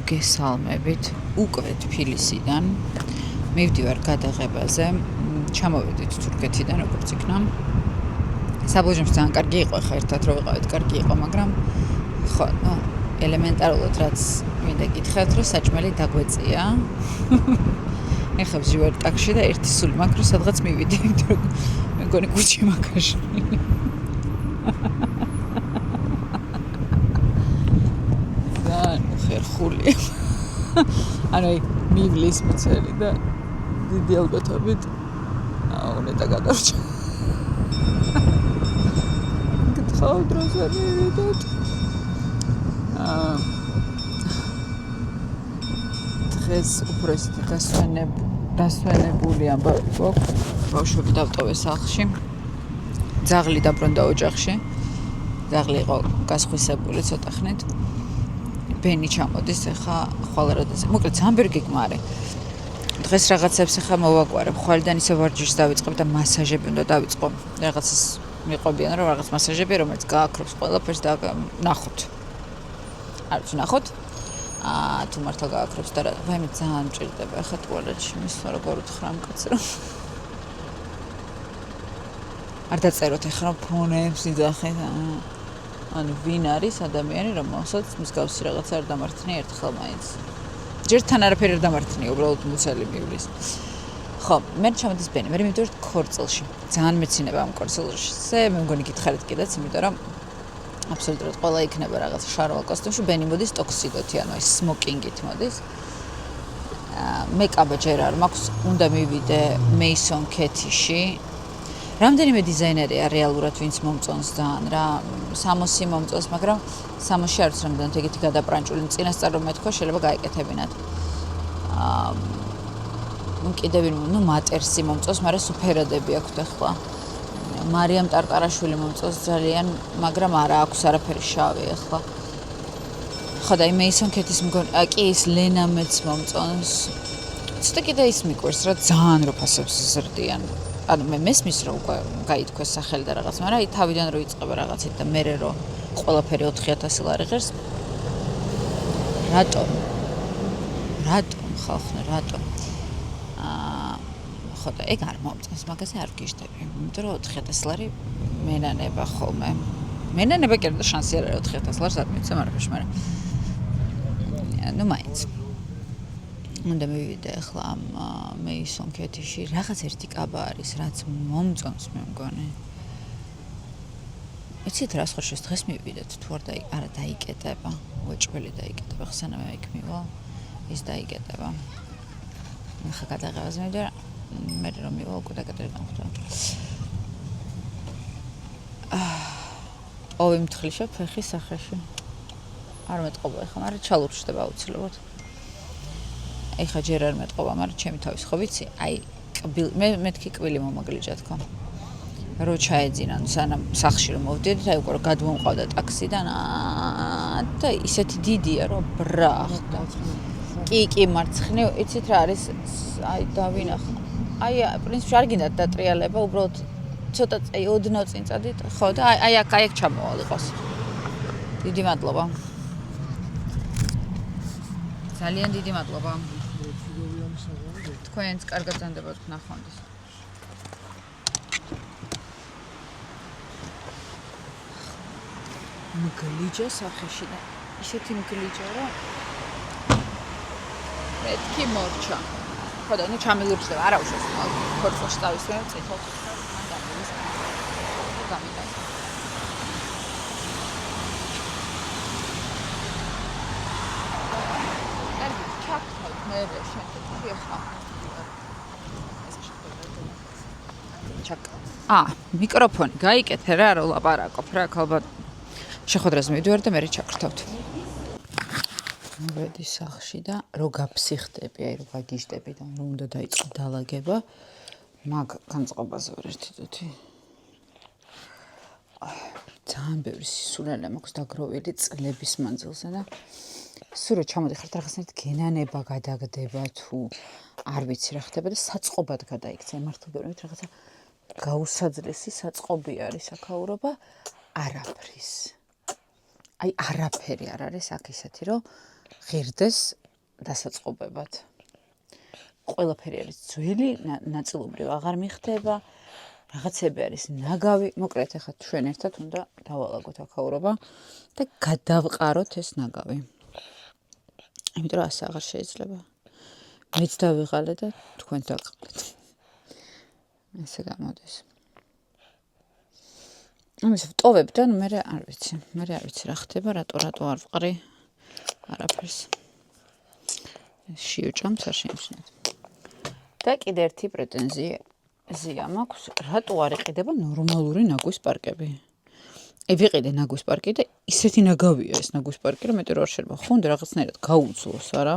მოგესალმებით უკვე თბილისიდან. მივდივარ გადაღებაზე. ჩამოვედით თურქეთიდან, როგორც იქნა. საბოლოოდ ძალიან კარგი იყო, ხა ერთად რო ვიყავით, კარგი იყო, მაგრამ ხო, ელემენტარულად რაც მინდა გითხრათ, რომ საჭმელი დაგვეწია. ეხლა ვживარ ტაქსში და ერთი სული მაქვს, რომ სადღაც მივიდე, იმიტომ რომ მეგონი კუჩი მაგაში. ხერხული. ანუ მივლის მიცელი და დიდი ალბათობით უნდა გადარჩა. გთხოვ დროზე მივიდეთ. დღეს უფრო ისეთი დასვენებული ამბავი გვაქვს. ბავშვები დავტოვეს სახლში. ძაღლი დაბრუნდა ოჯახში. ძაღლი იყო გასხვისებული ცოტა ხნით. ბენი ჩამოდის ახლა ხვალ როდესაც. მოკლედ ძალიან გეგმარი. დღეს რაღაცებს ახლა მოვაგვარებ. ხვალიდან ისე ვარჯიშს დავიწყებ და მასაჟები უნდა დავიწყო. რაღაცას მიყვებიან რომ რაღაც მასაჟები რომელიც გააქრობს ყველაფერს და ნახოთ. არ ვიცი ნახოთ. თუ მართლა გააქრობს და ვაიმე ძალიან მჭირდება ახლა ტუალეტში მისვლა როგორ უთხრა ამ კაცს რომ არ დაწეროთ ახლა რომ ფონებს იძახეთ. ანუ ვინ არის ადამიანი რომელსაც მსგავსი რაღაცა არ დამართნია ერთხელ მაინც. ჯერთან არაფერი არ დამართნია, უბრალოდ მუცელი მივლის. ხო, მე ჩამოდის ბენი, მე მივდივართ ქორწილში. ძალიან მეცინება ამ ქორწილში. მე მგონი გითხარით კიდეც, იმიტომ რომ აბსოლუტურად ყველა იქნება რაღაც შარვალ კოსტუმში, ბენი მოდის ტოქსიდოთი, ანუ ეს სმოკინგით მოდის. მეკაბა ჯერ არ მაქვს, უნდა მივიდე მეისონ კეთიში. რამდენიმე დიზაინერია რეალურად ვინც მომწონს ძალიან რა სამოსი მომწონს მაგრამ სამოსში არ ვიცი რამდენად ეგეთი გადაპრანჭული წინასწარ რომ მეთქვა შეიძლება გაეკეთებინათ კიდევ ვინმე მატერსი მომწონს მაგრამ სუფერადები აქვთ ახლა მარიამ ტარტარაშვილი მომწონს ძალიან მაგრამ არა აქვს არაფერი შავი ახლა ხო და მეისონ კეთის მგონი კი ის ლენა მეც მომწონს ცოტა კიდე ის მიყვარს რა ძალიან რო ფასებს ზრდიან ანუ მე მესმის რომ უკვე გაითქვეს სახელი და რაღაც, მაგრამ აი თავიდან რო იწყება რაღაცით და მე რო ყველაფერი 4000 ლარი ღერს. რატომ ხალხნა, რატომ? ხო და ეგ არ მომწონს, მაგაზე არ გიждები. იმიტომ რომ 4000 ლარი მენანება ხოლმე. მენანება კი არა შანსი არ არის 4000 ლარს არ მიცემ არაფერში, მაგრამ ნუ მაინც უნდა მივიდე ახლა ამ მეისონ კეთიში რაღაც ერთი კაბა არის რაც მომწონს მე მგონი იცით რა სხვა შეს დღეს მივიდეთ თუ არა დაიკეტება უეჭველი დაიკეტება ხსანამ მე იქ მივა ის დაიკეტება ახლა გადაღებაზე მივიდე მე რომ მივა უკვე დაკეტება ოვი მთხრიშა ფეხი სახეში არ მეტყობა ახლა მაგრამ ჩალურჩდება აუცილებლად ეხა ჯერ არ მეტყობა, მაგრამ ჩემი თავის ხო ვიცი, აი მეთქი კვილი მომაგლიჯა თქო. რო ჩაეძინან სანამ სახლში რომ მოვდიოდი, აი უკვე გადმომყავდა ტაქსიდან და ისეთი დიდია რომ ბრახდა. კი მარცხნივ, იცით რა არის, აი დავინახა. აი პრინციპში არ გინდათ დატრიალება, უბრალოდ ცოტა აი ოდნავ წინ წადით, ხო და აი აქ ჩამოვალ იყოს. დიდი მადლობა. ძალიან დიდი მადლობა. თქვენს კარგად ზანდებათ ნახვამდის. მგლიჯა სახეში და ისეთი მგლიჯა რომ მეთქი მორჩა. ხო და ნუ ჩამილურჯდება, არა უშავს. ქორწილში დავისვე, წითელ ხილს მან დამილის. გამიტანე. მე შენ ხა მიკროფონი გაიკეთე რა რო ლაპარაკობ რა ალბათ შეხვედრაზე მივიდივარ და მე ჩაკრთავთ მოვედი სახლში და რო გაფსიხდები აი რო გაგიჟდები და რომ უნდა დაიწყო დალაგება მაგ განწყობაზე ვარ ერთი წუთი ძალიან ბევრი სისულელე მაქვს დაგროვილი წლების მანძილზე და სულ რო ჩამოდიხართ რაღაცნაირად გენანება გადაგდება თუ არ ვიცი რა ხდება და საწყობად გადაიქცა მართლა გეუბნებით რაღაცა გაუსაძლესი საწყობი არის აქაურობა არაფრის აი არაფერი არ არის აქ ისეთი რომ ღირდეს დასაწყობებად. ყველაფერი არის ძველი, ნაწილობრივ აღარ მიხდება, რაღაცები არის ნაგავი, მოკლედ ახლა ჩვენ ერთად უნდა დავალაგოთ აქაურობა და გადავყაროთ ეს ნაგავი. იმიტომ რომ ასე აღარ შეიძლება. მეც დავიღალე და თქვენც დაყავთ. ესე გამოდის. ამის ვტოვებ და მე არ ვიცი რა ხდება, რატო არ ვყრი არაფერს. შიოჭამს არ შეიმჩნევთ. და კიდე ერთი პრეტენზია მაქვს, რატო არ იყიდება ნორმალური ნაგვის პარკები. ვიყიდე ნაგვის პარკი და ისეთი ნაგავია ეს ნაგვის პარკი, რომ მეტყვი არ შეიძლება ხონდა რაღაცნაირად გაუძლოს, არა?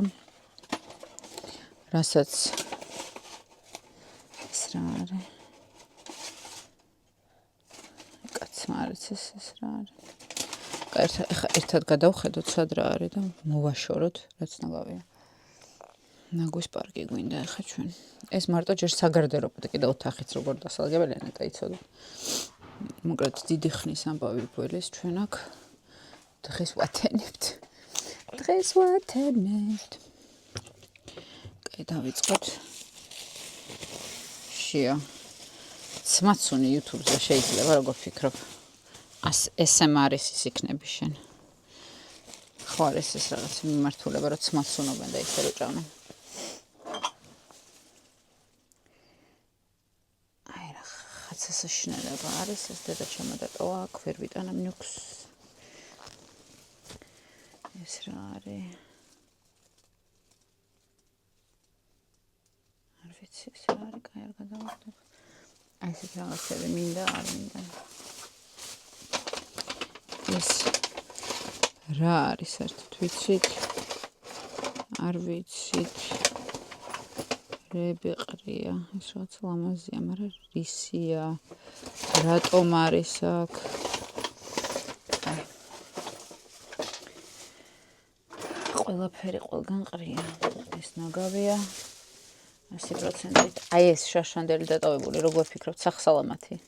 რასაც ეს რა არის? კაცმა არის ეს რა არის? ერთად გადავხედოთ სად რა არის და მოვაშოროთ, რაც ნაგავია. ნაგვის პარკი გვინდა ახლა ჩვენ. ეს მარტო ჯერ საგარდერობო და კიდე ოთახიც როგორ დასალგებელია ნეტაიცოდეთ. მოკლედ დიდი ხნის ამბავი გველის ჩვენ აქ დღეს ვათენებთ. კაი, დავიწყოთ. შია. სმაცუნი YouTube-ზე შეიძლება როგორ ფიქრობ? SMR-ის ის იქნები შენ. ხო არის ეს რაღაც მიმართულება, რომ სმაცუნობენ და ისე რო ჭამენ. საშინელება არის ეს დედა ჩემო დატოვა აქ ვერ ვიტანამ ნიუქს ეს რა არის არ ვიცი ეს რა არის კაი არ გადავახტებ აი ეს რაღაცები მინდა არ მინდა ეს რა არის საერთოდ ვიცით არ ვიცით რებეყრია, ეს რაც ლამაზია, მაგრამ რისია, რატომ არის აქ? ყველაფერი ყველგან ყრია, ეს ნაგავია, 100%. აი ეს შაშანდელი დატოვებული, როგორ ფიქრობთ, სახსალამათი?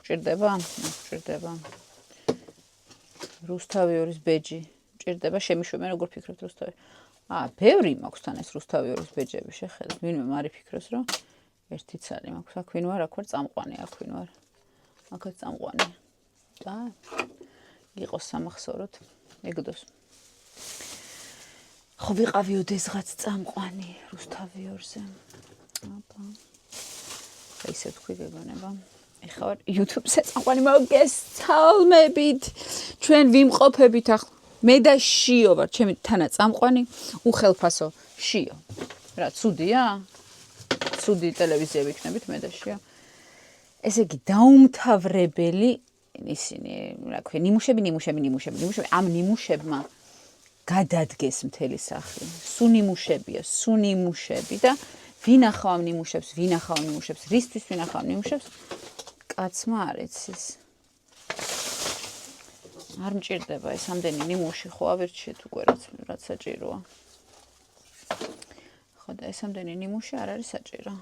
გჭირდება? გჭირდება. რუსთავიორის ბეჯი, გჭირდება, შემიშვებენ, როგორ ფიქრობთ რუსთავი? ბევრი მაქვს თან ეს რუსთავიორის ბეჯები შეხედეთ. ვინმე მარი ფიქრობს, რომ ერთი ცალი მაქვს. აქ ვინ ვარ, აქ ვარ წამყვანი, აქ ვინ ვარ. აქაც წამყვანი. და იყოს სამახსოვროდ, ეგდოს. ხო ვიყავი ოდესღაც წამყვანი რუსთავიორზე. აბა. ისე თქვი გეგონება. ეხლა ვარ YouTube-ზე წამყვანი მოგესალმებით. ჩვენ ვიმყოფებით ახლა მე და შიო ვარ, ჩემი თანა წამყვანი, უხელფასო შიო. რა, ცუდია? ცუდი ტელევიზია ვიქნებით მე და შიო. ესე იგი, დაუმთავრებელი ისინი, რა ქვია, ნიმუშები, ამ ნიმუშებმა გადადგეს მთელი სახლი. სუნიმუშები და ვინახავ ამ ნიმუშებს, რისთვის ვინახავ ამ ნიმუშებს? კაცმა არ იცის. არ მჭირდება ეს ამდენი ნიმუში, ხო ავირჩიეთ უკვე რაც საჭიროა. ხო და ეს ამდენი ნიმუში არ არის საჭირო.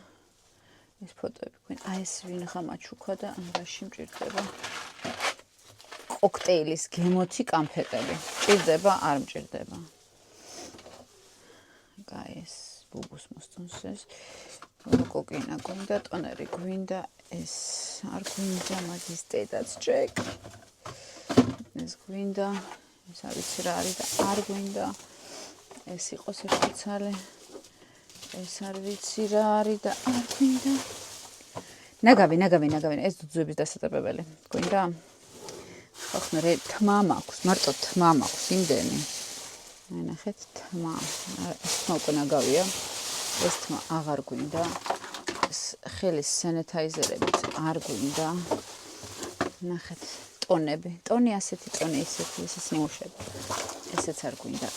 ეს ფოტოები გვინ, აი ეს ვინახა მაჩუქა და რაში მჭირდება? კოქტეილის გემოთი კამფეტები. მჭირდება, არ მჭირდება. კაი ეს ბუბუს მოსწონს ეს. კოკინა გვინდა, ტონერი გვინდა, ეს არ გვინდა, მაგის დედაც ჭეკ. ეს გვინდა, ეს არ ვიცი რა არის და არ გვინდა. ეს იყოს ერთი ცალი. ეს არ ვიცი რა არის და არ გვინდა. ნაგავი, ეს ძუძუების დასატებებელი. გვინდა? ხახნე რე თმა მაქვს, მარტო თმა მაქვს იმდენი. აი ნახეთ თმა. ეს თმა უკვე ნაგავია. ეს თმა აღარ გვინდა. ეს ხელის სენიტაიზერებიც არ გვინდა. ნახეთ ტონები. ტონი ასეთი, ტონი ისეთი, ესეც ნიმუშები. ესეც არ გვინდა,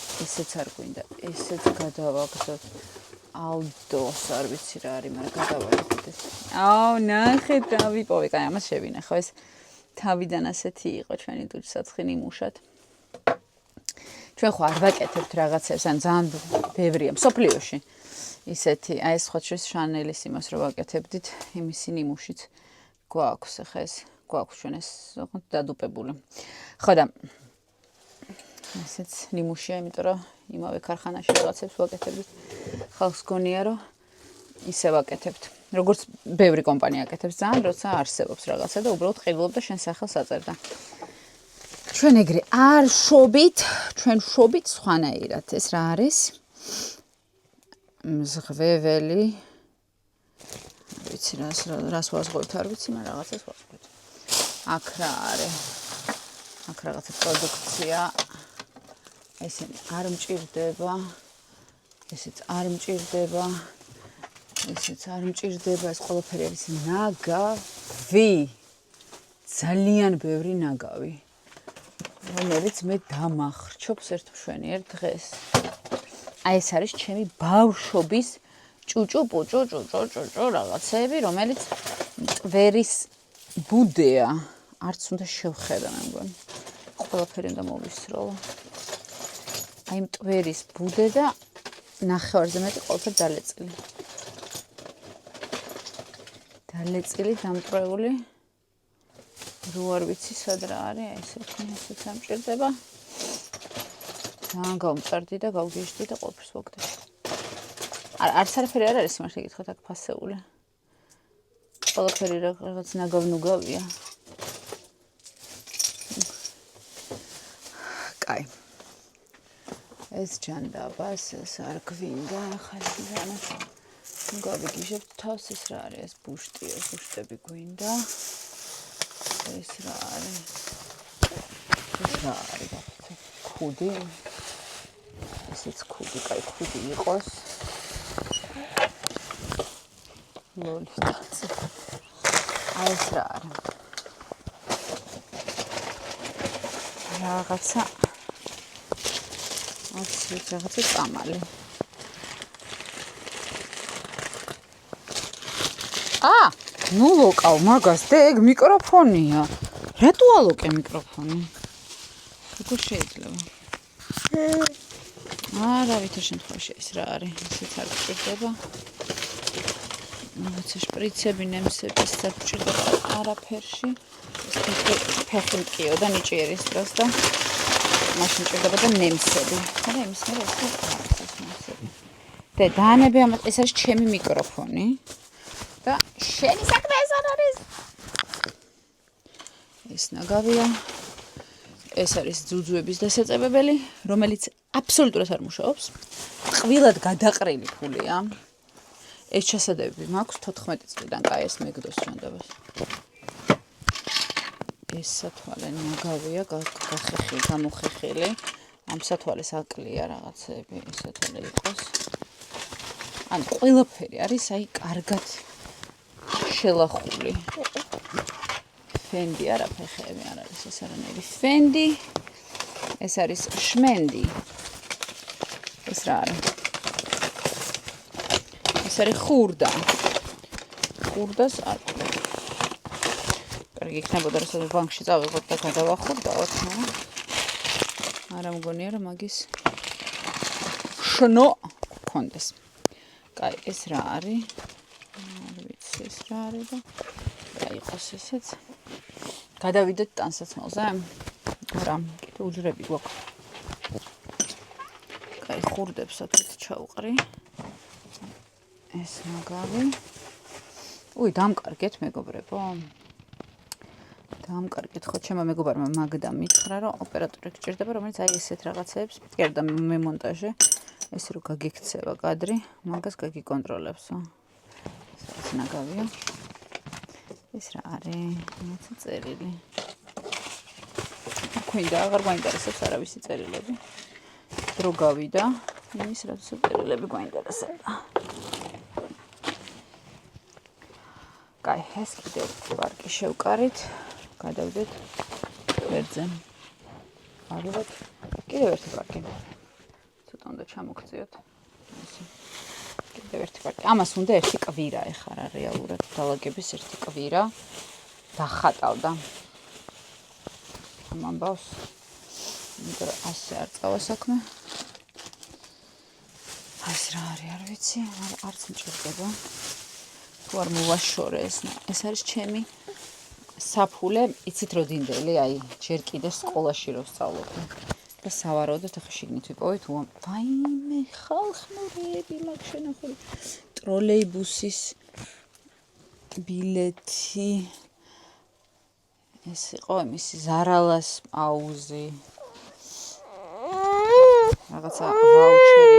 ესეც გადავაგდოთ. ალდოს არ ვიცი რა არის, მაგრამ გადავაგდოთ ეს. აუ, ნახეთ, დავიპოვე, კაი, ამას შევინახავ. ეს თავიდან ასეთი იყო ჩვენი ტუჩსაცხი ნიმუშად. ჩვენ ხო არ ვაკეთებთ რაღაცებს, ან ძალიან ბევრია მსოფლიოში. ისეთი, აი ეს ხოჩის შანელის იმას რო ვაკეთებდით, იმისი ნიმუშით გვაქვს ახლა ეს. გვაქვს ჩვენ ეს დადუპებული. ხო და ესეც ნიმუშია, იმიტომ რომ იმავე ქარხანაში რაღაცებს ვაკეთებთ. ხალხს გონია რომ ისე ვაკეთებთ. როგორც ბევრი კომპანია აკეთებს ძალიან, როცა არსებობს რაღაცა და უბრალოდ ყიდულობ და შენ სახელს აწერდა. ჩვენ ეგრე არ შობით, ჩვენ შობით სხვანაირად. ეს რა არის? მზღვეველი. ვიცი რას ვაზღვევთ, არ ვიცი, მაგრამ რაღაცას ვაზღვევთ. აქ რა არის? აქ რაღაცა პროდუქცია. ესენი არ მჭირდება. ესეც არ მჭირდება. ესეც არ მჭირდება, ეს ყველაფერი არის ნაგავი. ძალიან ბევრი ნაგავი. რომელიც მე დამახრჩობს ერთ მშვენიერ დღეს. აი ეს არის ჩემი ბავშვობის ჭუჭუ რაღაცები, რომელიც მტვერის ბუდეა. არც უნდა შევხედა მე მგონი. ყველაფერი უნდა მოვისროლო. აი მტვერის ბუდე და ნახევარზე მეტი ყველაფერი დალეწილი. დალეწილი, დამტვრეული. რო არ ვიცი სად რა არის, აი ესეც ამჭირდება. ძალიან გავმწარდი და გავგიჟდი და ყველაფერს ვაგდებ. არც არაფერი არ არის მართლა გითხრათ აქ ფასეული. ყველაფერი რაღაც ნაგავ-ნუგავია. კაი. ეს ჯანდაბას ეს არ გვინდა, ახლა გავიგიჟებთ თავს ეს რა არის, ეს ბუშტია, ბუშტები გვინდა. ეს რა არის? ეს რა არის? ქუდი. ესეც ქუდი, კაი ქუდი იყოს. ლოლიტაცი. აი ეს რა არის? რაღაცა რაღაცა წამალი. ნუ ლოკავ მაგას და ეგ მიკროფონია. რატო ალოკე მიკროფონი? როგორ შეიძლება? არავითარ შემთხვევაში ეს რა არის? ისიც არ გჭირდება. რაღაცა შპრიცები, ნემსები, საწჭირდება არაფერში. ფეხი მტკიო და ნიჭიერის დროს და მაშინ ჭირდება და ნემსები. და იმის მერე ეს ნემსები. და დაანები ამას ეს არის ჩემი მიკროფონი. და შენი საქმე ეს არ არის. ეს ნაგავია. ეს არის ძუძუების დასაწებებელი, რომელიც აბსოლუტურად არ მუშაობს. ტყვილად გადაყრილი ფულია. ეს ჩასადებები მაქვს 14 წლიდან, კაი ეს მეგდოს ჯანდაბას. ეს სათვალე ნაგავია, გამოხეხილი. ამ სათვალეს აკლია რაღაცები, ეს სათვალე იყოს. ანუ ყველაფერი არის აი კარგად შელახული. ფენდი არა, ფეხები არ არის ეს არანაირი ფენდი. ეს არის შმენდი. ეს რა არის? ეს არის ხურდა. ხურდას არ კარგი იქნებოდა რომ სადღაც ბანკში წავიღოთ და გადავახურდაოთ, არა მგონია რომ მაგის შნო გქონდეს. კაი, ეს რა არის? არ ვიცი ეს რა არის და დაიყოს ესეც. გადავიდეთ ტანსაცმელზე. არა, კიდე უძრები გვაქვს. კაი, ხურდებს აქეთ ჩავყრი. ეს ნაგავი. დამკარგეთ მეგობრებო. დამკარგეთ, ხო ჩემო მეგობარმა მაგდა მითხრა რომ ოპერატორი გჭირდება, რომელიც აი ესეთ რაღაცებს წერდა მემონტაჟე. ეს რო გაგიქცევა კადრი, მაგას გაგიკონტროლებსო. ეს ნაგავია. ეს რა არის? რაღაცა წერილი. გვინდა, აღარ გვაინტერესებს არავისი წერილები. დრო გავიდა, იმის რაღაცა წერილები გვაინტერესებდა. კაი, ეს კიდევ ვარკი შევკარით. გადავდეთ ვერძე. აღებად კიდევ ერთი ვარკი. ცოტა უნდა ჩამოგწიოთ. ესე. კიდევ ერთი ვარკი. ამას უნდა ერთი კვირა ეხლა რა რეალურად დალაგების ერთი კვირა დახატავდა. ამ ამბავს. იმიტომ რომ ასე არ წავა საქმე. ეს რა არის, არ ვიცი, არც მჭირდება. თუ არ მოვაშორე ეს არის ჩემი საფულე, იცით რო დინდელი, აი, ჯერ კიდე სკოლაში რო ვსწავლობდი. და სავარაუდოდ ახლა შიგნით ვიპოვეთ ვაიმე ხალხნურები მაგ შენახული ტროლეიბუსის ბილეთი ეს იყო მისი ზარალას პაუზი რაღაცა ვაუჩერი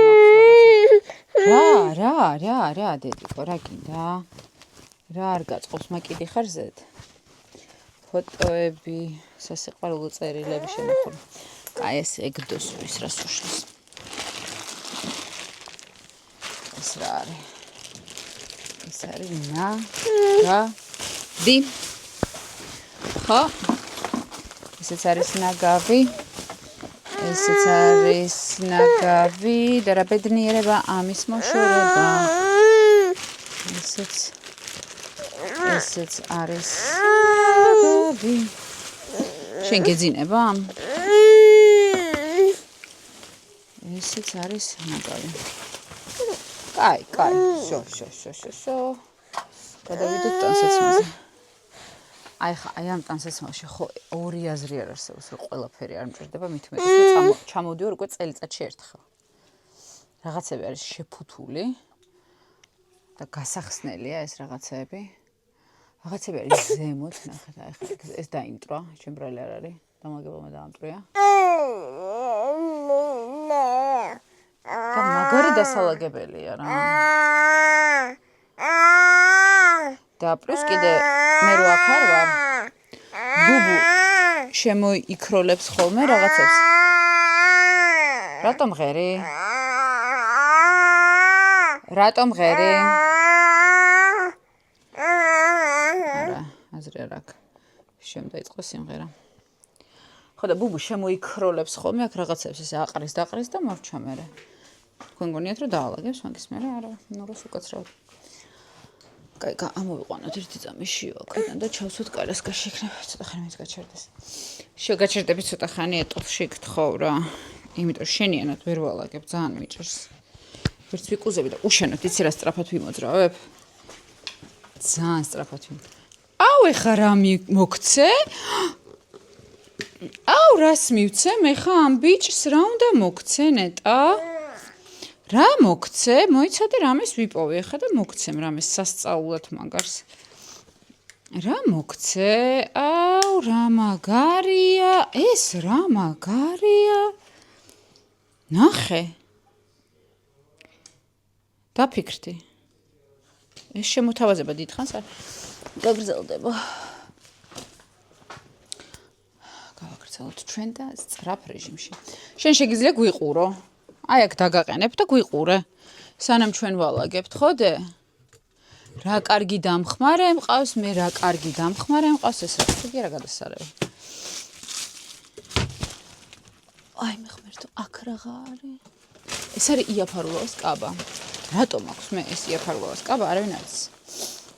მაქვს რა დედიკო რა გინდა რა არ გაწყობს მაგიდი ხარ ზედ ფოტოები სასიყვარულო წერილები შენახული აი ეს ეგდოს ის რას უშლის ეს რა არის ეს არის ნაგავი ხო ესეც არის ნაგავი ესეც არის ნაგავი და რა ბედნიერება ამის მოშორება ესეც არის ნაგავი შენ გეძინება ესეც არის ნაგავი კაი შო გადავიდეთ ტანსაცმელზე აი ამ ტანსაცმელში ხო ორი აზრი არ არსებობს რომ ყველაფერი არ მჭირდება მით უმეტეს რომ ჩამოვდიო უკვე წელიწადში ერთხელ რაღაცები არის შეფუთული და გასახსნელია ეს რაღაცები არის ზემოთ ნახეთ აი ხა ეს დაიმტრა ჩემბრალი არ არის დამაგებელმა დაამტრია და მაგარი დასალაგებელია რა და პლუს კიდე მე რო აქ არ ვარ ბუბუ შემოიქროლებს ხოლმე რაღაცებს რატომ ღერი არა აზრი არ აქვს შენ დაიწყო სიმღერა ხო და ბუბუ შემოიქროლებს ხოლმე აქ რაღაცებს ესე აყრის და მორჩა მერე თქვენ გონიათ რომ დაალაგებს მაგის მერე არა ნუროს უკაცრავად კაი ამოვიყვანოთ ერთი წამი შიო აქედან და ჩავსვათ კარასკაში იქნება ცოტა ხანი მეც გაჩერდეს შეგაჩერდები ცოტა ხანი ეტლში გთხოვ რა იმიტომ შენიანად ვერ ვალაგებ ძალიან მიჭირს ვერც ვიკუზები და უშენოთ იცი რა სწრაფად ვიმოძრავებ ძალიან სწრაფად აუ ეხა რა მოგცე აუ რას მივცე მე ხა ამ ბიჭს რა უნდა მოგცე ნეტა რა მოგცე მოიცადე რამეს ვიპოვე ხა და მოგცემ რამეს სასწაულად მაგარს რა მოგცე აუ რა მაგარია ეს რა მაგარია ნახე დაფიქრდი ეს შემოთავაზება დიდხანს არ გაგრძელდება გავაგრძელოთ ჩვენ და სწრაფ რეჟიმში შენ შეგიძლია გვიყურო აი აქ დაგაყენებ და გვიყურე სანამ ჩვენ ვალაგებთ ხოდე რა კარგი დამხმარე მყავს მე რა კარგი დამხმარე მყავს ეს რა თქმა უნდა გადასარევი აი მე ხმერთო აქ რაღა არის ეს არის იაფარულოს კაბა რატომ აქვს მე ეს იაფარულოს კაბა არავინ არის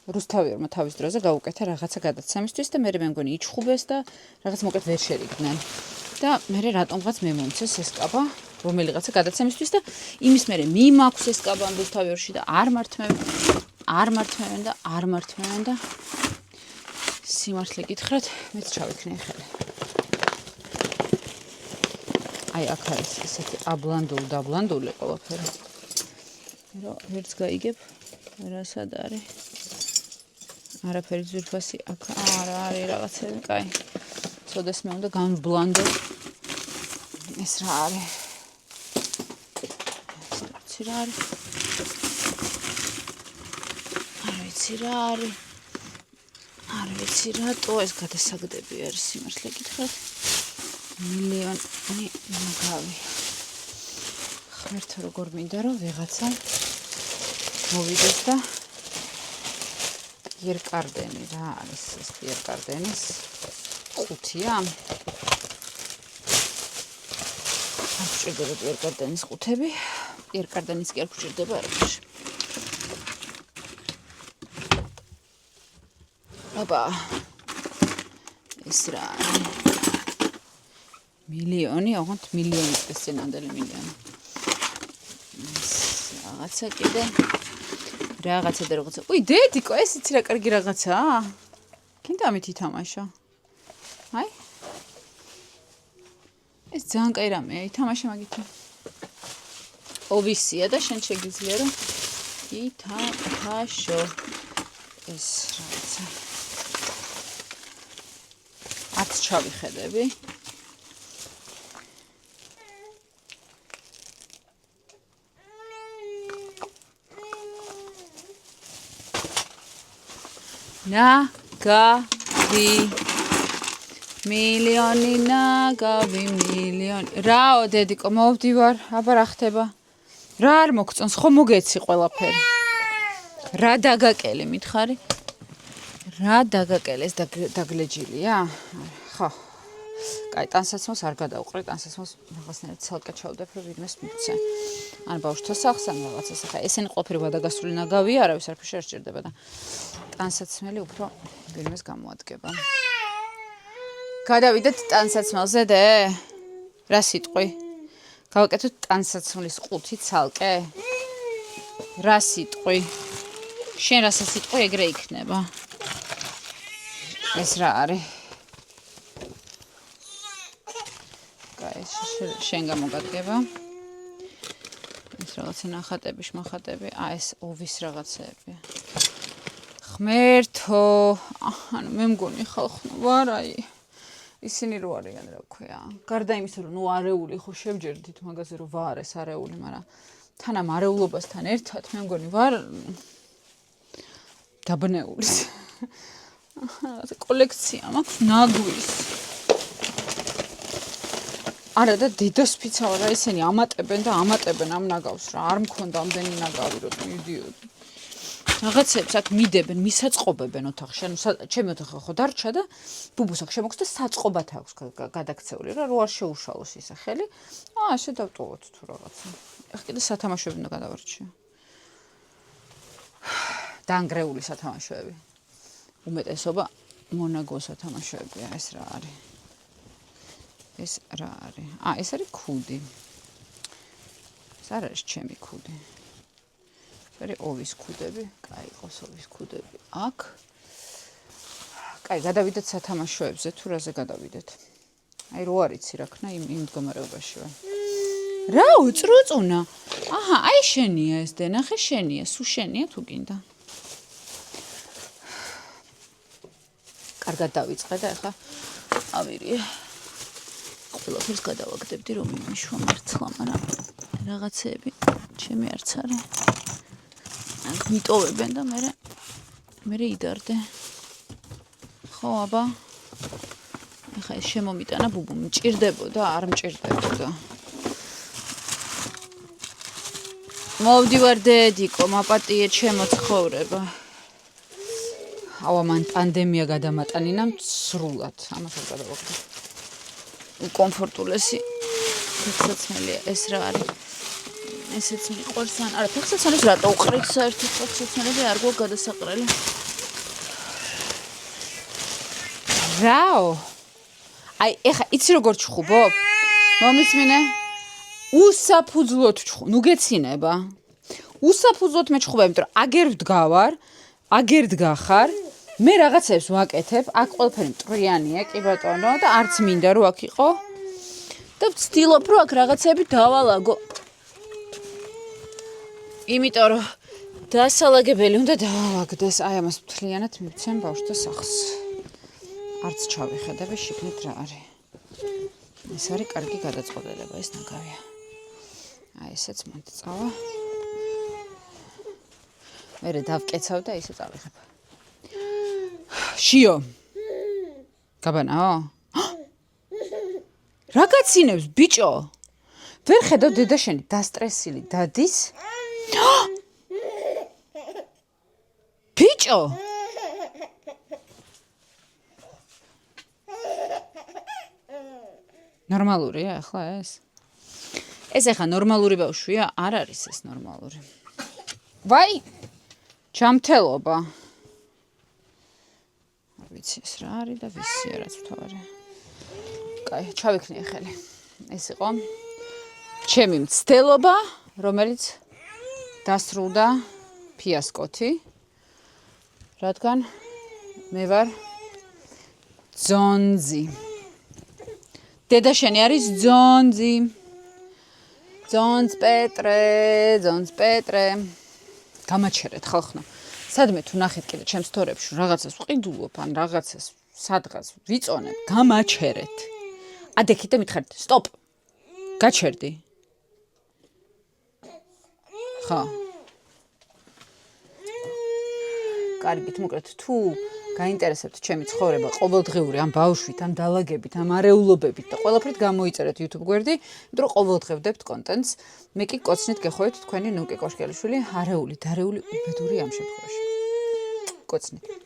რუსთავიორმა თავის დროზე გაუკეთა რაღაცა გადაცემისთვის და მე მგონი იჩხუბეს და რაღაც მოკეთ ვერ შერიგდნენ და მე რატომღაც მე მომცეს ეს კაბა რომელიღაცა გადაცემისთვის და იმის მერე მიმაქვს ეს კაბა რუსთავიორში და არ მართმევენ და სიმართლე გითხრათ მეც ჩავიქნე ხელი აი აქ არის ესეთი აბლანდული ყველაფერი რომ ვერც გაიგებ რასად არის არაფერი ძვირფასი აქ არ არის რაღაცები კაი ცოდეს მე უნდა განვლანდო ეს რა არის რა არის არ ვიცი რატო ეს გადასაგდები არის სიმართლე გითხრათ მილიონი მაგავი ხმერთო როგორ მინდა რომ ვიღაცა მოვიდეს და პიერკარდენი რა არის ეს პიერკარდენის ყუთია არ გჭირდება პიერკარდენის ყუთები პიერკარდენის კი არ გჭირდება არაფერში აბა ეს რა მილიონი ოღონდ მილიონი წესენანდელი მილიონი რაღაცა კიდე რაღაცა და რაღაცა უი დედიკო ეს იცი რა კარგი რაღაცაა გინდა ამით ითამაშო აი ეს ძალიან კაი რამეა, ითამაშე მაგითი. ოვისია და შენ შეგიძლია რომ ითამაშო. ეს რაღაცა. არც ჩავიხედები. ნაგავი მილიონი ნაგავი მილიონი რაო დედიკო მოვდივარ აბა რა ხდება რა არ მოგწონს ხო მოგეცი ყველაფერი რა დაგაკელი მითხარი რა დაგაკელი ეს დაგლეჯილია ხო კაი ტანსაცმელს არ გადავყრი ტანსაცმელს რაღაცნაირად ცალკე ჩავდებ რომ ვინმეს მივცე ან ბავშვთა სახლს ან რაღაცას ახლა ესენი ყველაფერი ვადაგასული ნაგავია არავის არაფერი არ სჭირდება და ტანსაცმელი უფრო ვინმეს გამოადგება გადავიდეთ ტანსაცმელზე დე რა სიტყვი გავაკეთოთ ტანსაცმლის ყუთი ცალკე რა სიტყვი შენ რასაც სიტყვი ეგრე იქნება ეს რა არის შენ გამოგადგება ეს რაღაცა ნახატები შმახატები ეს ოვის რაღაცეებია ღმერთო ანუ მე მგონი ხალხო ვარ აი ისინი რო არიან რა ქვია გარდა იმისა რომ ნუ არეული ხო შევჯერდით მაგაზე რომ ვარ ეს არეული მაგრამ თან ამ არეულობასთან ერთად მე მგონი ვარ დაბნეული რაღაცა კოლექცია მაქვს ნაგვის არა და დედას ფიცავარ რა ისინი ამატებენ და ამატებენ ამ ნაგავს რა არ მქონდა ამდენი ნაგავი რომ მიდიოდი რაღაცებს აქ მიდებენ მისაწყობებენ ოთახში ანუ ჩემი ოთახი ხო დარჩა და ბუბუს აქ შემოქვს და საწყობად აქვს გადაქცეული რა რო არ შეუშალოს ისა ხელი ასე დავტოვოთ თუ რაღაცა ეხ კიდე სათამაშოები უნდა გადავარჩიო დაანგრეული სათამაშოები უმეტესობა მონაგო სათამაშოებია ეს რა არის ეს რა არის ეს არის ქუდი ეს არ არის ჩემი ქუდი არის ოვის ქუდები, კაი იყოს ოვის ქუდები. აქ. კაი, გადავიდეთ სათამაშოებზე, თუ რაზე გადავიდეთ. აი რო არიცი რა ქნა იმ მდგომარეობაში ვარ. რა უწრუწუნა? აჰა, აი შენია ეს დე, ნახე შენია, სულ შენია თუ გინდა. კარგად დავიწყე და ახლა ავირიე. ყველაფერს გადავაგდებდი რომ იმიშვა მართლა, მაგრამ რაღაცეები ჩემი არც არა. აქ მიტოვებენ და მე იდარდე. ხო, აბა. ახლა ეს შემომიტანა ბუბუ, მჭირდებოდა, არ მჭირდებოდა. მოვდივარ დედიკო, მაპატიე ჩემო ცხოვრება. მან პანდემია გადამატანინა სრულად, ამას არ გადავაგდე. კომფორტულესი ფეხსაცმელია, ეს რა არის? ესეც მიყვარს ან არა ფეხსაცმელს რატო უყრით საერთოდ ფეხსაცმელები არ გვაქვს გადასაყრელი რაო აი ეხა იცი როგორ ჩხუბობ მომისმინე უსაფუძვლოდ ჩხუბ ნუ გეცინება უსაფუძვლოდ მე ჩხუბებ იმიტომ რომ აგერ ვდგავარ აგერ დგახარ მე რაღაცებს ვაკეთებ აქ ყველაფერი მტრიანია კი ბატონო და არც მინდა რომ აქ იყო და ვცდილობ რომ აქ რაღაცები დავალაგო იმიტომ რომ დასალაგებელი უნდა დავაგდეს აი ამას მთლიანად მივცემ ბავშვთა სახლს არც ჩავიხედები შიგნით რა არის ეს არის კარგი გადაწყვეტილება ეს ნაგავია აი ესეც მომწავა მერე დავკეცავ და ისე წავიღებ შიო გაბანაო რა გაცინებს ბიჭო ვერ ხედავ დედა შენი დასტრესილი დადის ბიჭო ნორმალურია ახლა ეს ახლა ნორმალური ბავშვია არ არის ეს ნორმალური ვაი ჩამთელობა არ ვიცი ეს რა არის და ვისია რაც ვთავარი კაი ჩავიქნიე ხელი ეს იყო ჩემი მცდელობა რომელიც დასრულდა ფიასკოთი რადგან მე ვარ ძონძი დედა შენი არის ძონძი. ძონც პეტრე. გამაჩერეთ ხალხო. სადმე თუ ნახეთ კიდე ჩემს თორებში რაღაცას ვყიდულობ ან რაღაცას სადღაც ვიწონებ, გამაჩერეთ. ადექით და მითხარით, სტოპ. გაჩერდი. ხო. კარგით, მოკლედ თუ გაინტერესებთ ჩემი ცხოვრება ყოველდღიური ამ ბავშვით, ამ დალაგებით, ამ არეულობებით და ყველაფრით გამოიწერეთ YouTube გვერდი, იმიტომ რომ ყოველდღე ვდებთ კონტენტს. მე კი კოცნით გეხოვეთ თქვენი ნუკი კოშკელიშვილი, არეული, დარეული, უბედური ამ შემთხვევაში. კოცნით.